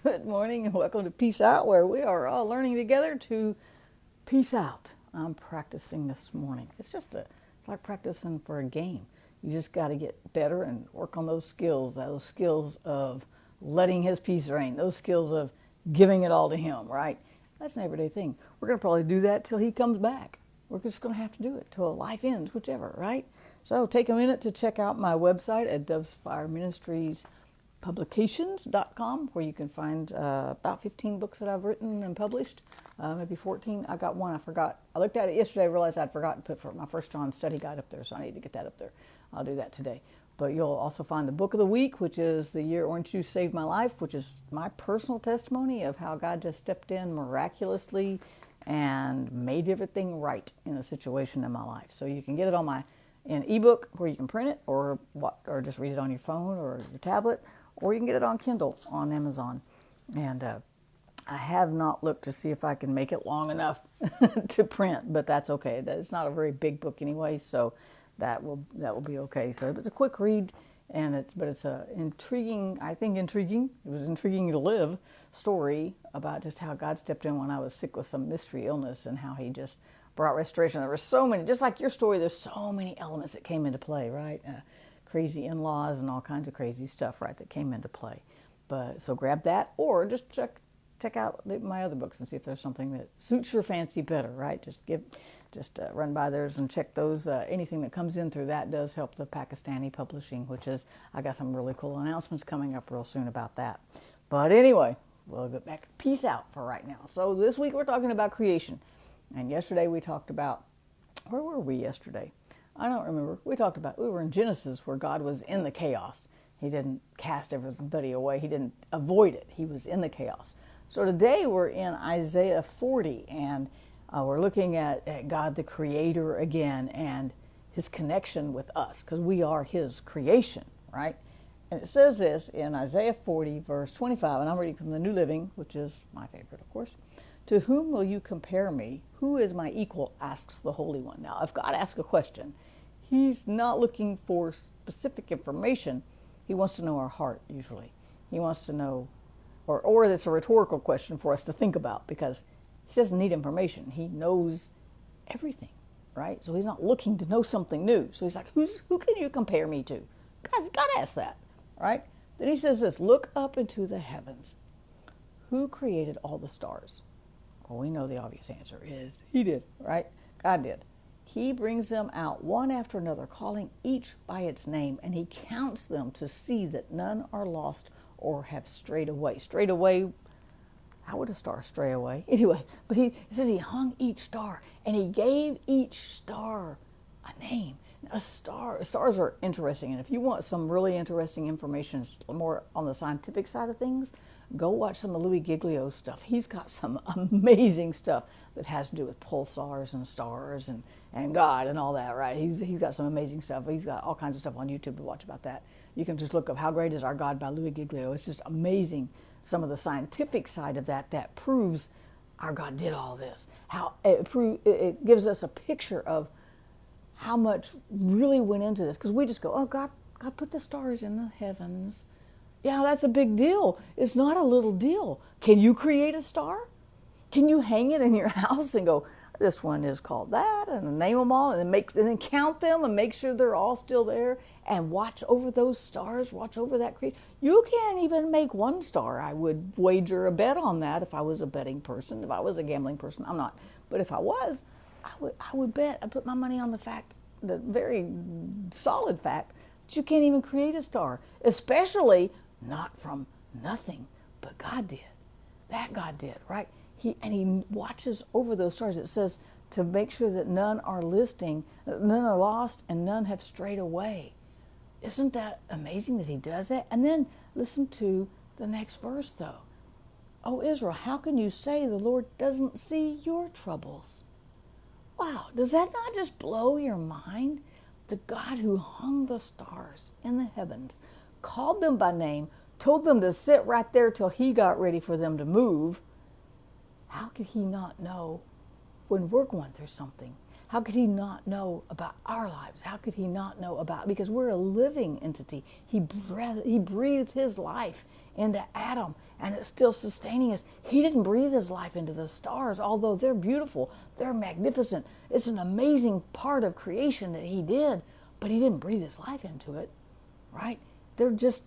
Good morning and welcome to Peace Out, where we are all learning together to peace out. I'm practicing this morning. It's like practicing for a game. You just got to get better and work on those skills of letting His peace reign, those skills of giving it all to Him, right? That's an everyday thing. We're going to probably do that till He comes back. We're just going to have to do it till life ends, whichever, right? So take a minute to check out my website at Dove's Fire Ministries publications.com, where you can find about 15 books that I've written and published, maybe 14. I got one I forgot. I looked at it yesterday, realized I'd forgotten to put for my First John study guide up there, so I need to get that up there. I'll do that today. But you'll also find the book of the week, which is The Year Orange Juice Saved My Life, which is my personal testimony of how God just stepped in miraculously and made everything right in a situation in my life. So you can get it on in ebook, where you can print it or just read it on your phone or your tablet, or you can get it on Kindle on Amazon. And I have not looked to see if I can make it long enough to print, but that's okay. It's not a very big book anyway, so that will be okay. So it's a quick read, but it's a intriguing. It was intriguing to live story about just how God stepped in when I was sick with some mystery illness and how He just brought restoration. There were so many, just like your story, there's so many elements that came into play, right? Crazy in-laws and all kinds of crazy stuff, right, that came into play. But so grab that, or just check out my other books and see if there's something that suits your fancy better, right? Just run by theirs and check those. Anything that comes in through that does help the Pakistani publishing, I got some really cool announcements coming up real soon about that. But anyway, we'll get back to peace out for right now. So this week we're talking about creation. And yesterday we talked about, where were we yesterday? I don't remember. We were in Genesis, where God was in the chaos. He didn't cast everybody away. He didn't avoid it. He was in the chaos. So today we're in Isaiah 40, and we're looking at God the Creator again and His connection with us, because we are His creation, right? And it says this in Isaiah 40, verse 25, and I'm reading from the New Living, which is my favorite, of course. To whom will you compare me? Who is my equal? Asks the Holy One. Now, if God asks a question, He's not looking for specific information. He wants to know our heart, usually. He wants to know, or it's a rhetorical question for us to think about, because He doesn't need information. He knows everything, right? So He's not looking to know something new. So He's like, who can you compare me to? God asks that, right? Then He says this, look up into the heavens. Who created all the stars? Well, we know the obvious answer is He did, right? God did. He brings them out one after another, calling each by its name, and He counts them to see that none are lost or have strayed away. Strayed away, how would a star stray away? Anyway, but it says He hung each star, and He gave each star a name. Now, stars are interesting, and if you want some really interesting information, more on the scientific side of things, go watch some of Louis Giglio's stuff. He's got some amazing stuff that has to do with pulsars and stars and God and all that, right? He's got some amazing stuff. He's got all kinds of stuff on YouTube to watch about that. You can just look up How Great Is Our God by Louis Giglio. It's just amazing, some of the scientific side of that proves our God did all this. How it gives us a picture of how much really went into this. Because we just go, oh, God put the stars in the heavens. Yeah, that's a big deal. It's not a little deal. Can you create a star? Can you hang it in your house and go, this one is called that, and name them all, and then count them and make sure they're all still there, and watch over those stars, watch over that creation? You can't even make one star. I would wager a bet on that if I was a betting person. If I was a gambling person, I'm not. But if I was, I would bet. I put my money on the very solid fact that you can't even create a star, especially not from nothing, but God did. That God did, right? He watches over those stars. It says to make sure that none are lost and none have strayed away. Isn't that amazing that He does that? And then listen to the next verse, though. Oh, Israel, how can you say the Lord doesn't see your troubles? Wow, does that not just blow your mind? The God who hung the stars in the heavens, called them by name, told them to sit right there till He got ready for them to move. How could He not know when we're going through something? How could he not know about our lives? How could he not know about, because we're a living entity. He breathed his life into Adam, and it's still sustaining us. He didn't breathe his life into the stars, although they're beautiful, they're magnificent. It's an amazing part of creation that he did, but he didn't breathe his life into it, right? They're just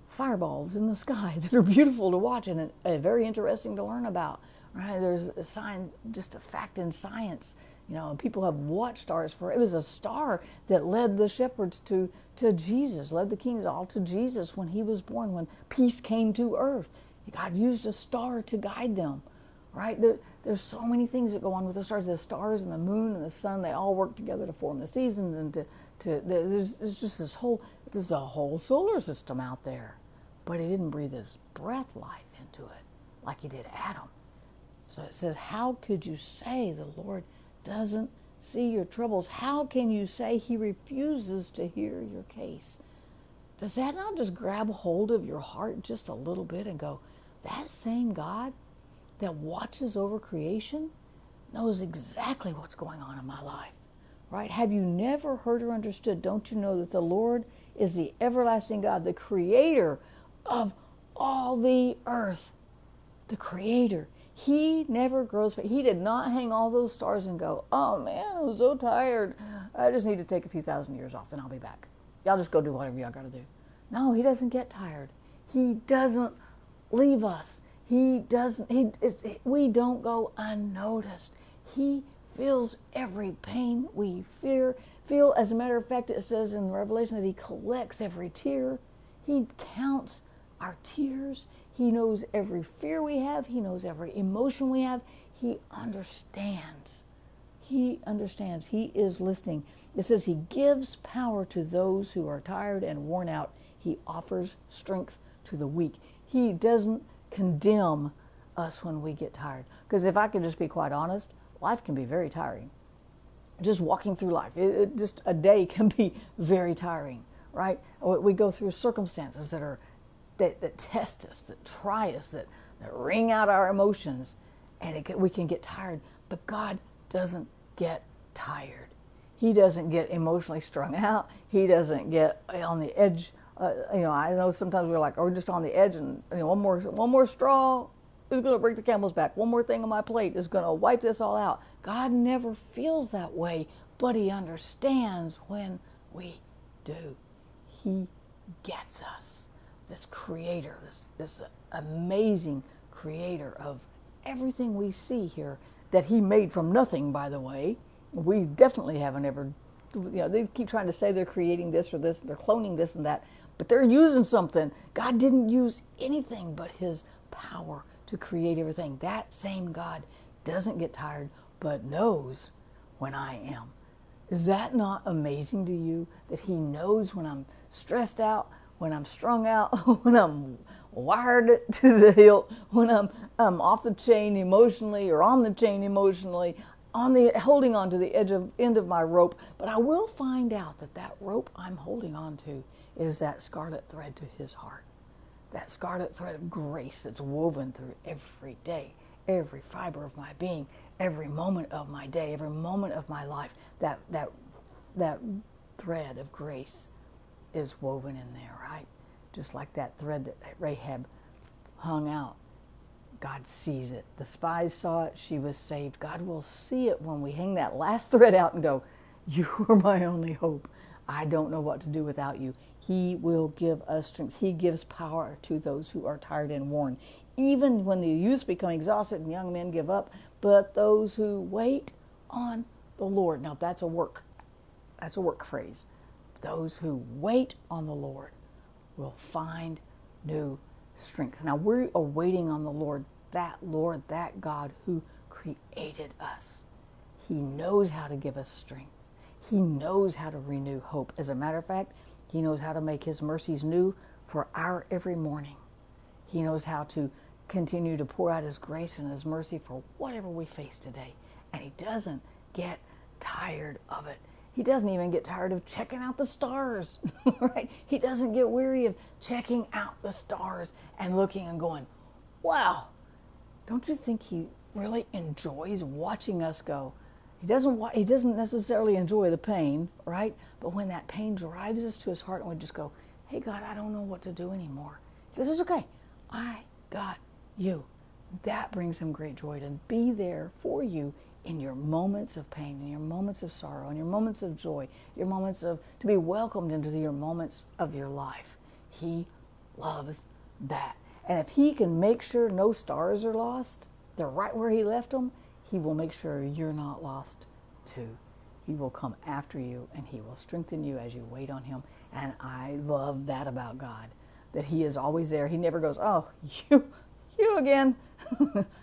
fireballs in the sky that are beautiful to watch and very interesting to learn about, right? There's a sign, just a fact in science. You know, people have watched stars for, it was a star that led the shepherds to Jesus, led the kings all to Jesus when he was born, when peace came to earth. God used a star to guide them, right? There's so many things that go on with the stars. The stars and the moon and the sun, they all work together to form the seasons, and there's just there's a whole solar system out there. But he didn't breathe his breath life into it like he did Adam. So it says, how could you say the Lord doesn't see your troubles? How can you say he refuses to hear your case? Does that not just grab hold of your heart just a little bit and go, that same God that watches over creation knows exactly what's going on in my life, right? Have you never heard or understood? Don't you know that the Lord is the everlasting God, the creator of all the earth, the creator? He never grows. He did not hang all those stars and go, oh man, I'm so tired. I just need to take a few thousand years off, then I'll be back. Y'all just go do whatever y'all got to do. No, he doesn't get tired. He doesn't leave us. He doesn't. We don't go unnoticed. He feels every pain we feel. As a matter of fact, it says in Revelation that he collects every tear. He counts our tears. He knows every fear we have. He knows every emotion we have. He understands. He understands. He is listening. It says he gives power to those who are tired and worn out. He offers strength to the weak. He doesn't condemn us when we get tired. Because if I could just be quite honest, life can be very tiring. Just walking through life, just a day can be very tiring, right? We go through circumstances that test us, that try us, that wring out our emotions, and we can get tired. But God doesn't get tired. He doesn't get emotionally strung out. He doesn't get on the edge. I know sometimes we're like, we're just on the edge, and one more straw is going to break the camel's back. One more thing on my plate is going to wipe this all out. God never feels that way, but he understands when we do. He gets us. This creator, this amazing creator of everything we see here, that he made from nothing, by the way. We definitely haven't ever, they keep trying to say they're creating this or this, they're cloning this and that, but they're using something. God didn't use anything but his power to create everything. That same God doesn't get tired, but knows when I am. Is that not amazing to you, that he knows when I'm stressed out, when I'm strung out, when I'm wired to the hilt, when I'm off the chain emotionally or on the chain emotionally, holding on to the end of my rope. But I will find out that rope I'm holding on to is that scarlet thread to his heart, that scarlet thread of grace that's woven through every day, every fiber of my being, every moment of my day, every moment of my life. That thread of grace is woven in there, right? Just like that thread that Rahab hung out. God sees it. The spies saw it. She was saved. God will see it when we hang that last thread out and go, you are my only hope. I don't know what to do without you. He will give us strength. He gives power to those who are tired and worn. Even when the youth become exhausted and young men give up, but those who wait on the Lord. Now that's a work phrase. Those who wait on the Lord will find new strength. Now we are waiting on the Lord, that God who created us. He knows how to give us strength. He knows how to renew hope. As a matter of fact, he knows how to make his mercies new for our every morning. He knows how to continue to pour out his grace and his mercy for whatever we face today. And he doesn't get tired of it. He doesn't even get tired of checking out the stars, right? He doesn't get weary of checking out the stars and looking and going, wow, don't you think he really enjoys watching us go, He doesn't necessarily enjoy the pain, right? But when that pain drives us to his heart and we just go, hey, God, I don't know what to do anymore. He goes, it's okay. I got you. That brings him great joy to be there for you in your moments of pain, in your moments of sorrow, in your moments of joy, your moments of, to be welcomed into your moments of your life. He loves that. And if he can make sure no stars are lost, they're right where he left them, he will make sure you're not lost too. He will come after you and he will strengthen you as you wait on him. And I love that about God, that he is always there. He never goes, oh, you again.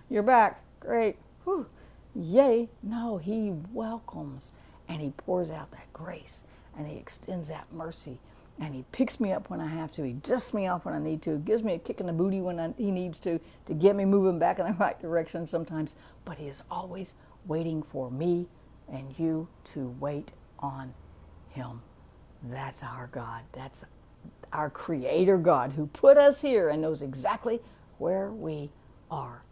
You're back. Great. Whew. Yay. No, he welcomes and he pours out that grace and he extends that mercy and he picks me up when I have to. He dusts me off when I need to. Gives me a kick in the booty when he needs to get me moving back in the right direction sometimes. But he is always waiting for me and you to wait on him. That's our God. That's our Creator God who put us here and knows exactly where we are.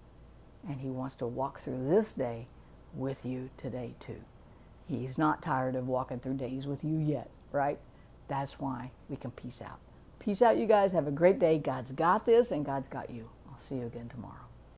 And he wants to walk through this day with you today too. He's not tired of walking through days with you yet, right? That's why we can peace out. Peace out, you guys. Have a great day. God's got this and God's got you. I'll see you again tomorrow.